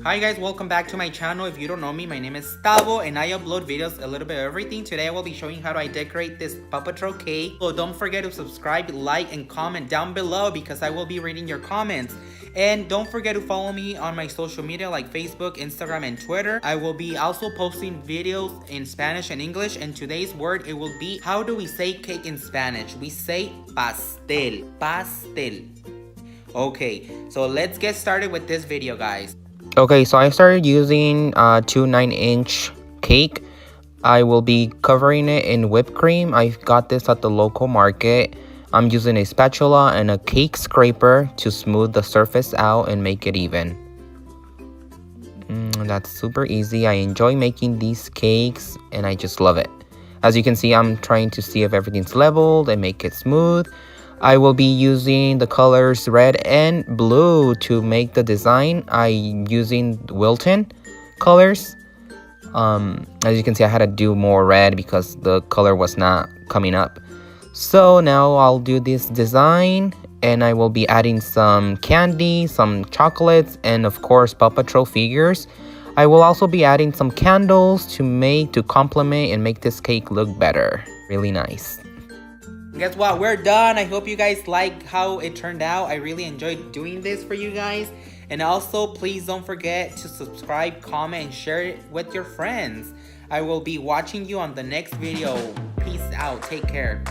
Hi guys, welcome back to my channel. If you don't know me, my name is Tavo and I upload videos a little bit of everything. Today I will be showing how I decorate this Paw Patrol cake. So don't forget to subscribe, like, and comment down below because I will be reading your comments. And don't forget to follow me on my social media like Facebook, Instagram, and Twitter. I will be also posting videos in Spanish and English, and today's word, it will be, how do we say cake in Spanish? We say pastel, pastel. Okay, so let's get started with this video, guys. Okay, so I started using two 9-inch cake. I will be covering it in whipped cream. I got this at the local market. I'm using a spatula and a cake scraper to smooth the surface out and make it even. That's super easy. I enjoy making these cakes and I just love it. As you can see, I'm trying to see if everything's leveled and make it smooth. I will be using the colors red and blue to make the design. I'm using Wilton colors. As you can see, I had to do more red because the color was not coming up. So now I'll do this design and I will be adding some candy, some chocolates, and of course Paw Patrol figures. I will also be adding some candles to complement and make this cake look better. Really nice. Guess what? We're done. I hope you guys like how it turned out. I really enjoyed doing this for you guys. And also, please don't forget to subscribe, comment, and share it with your friends. I will be watching you on the next video. Peace out. Take care.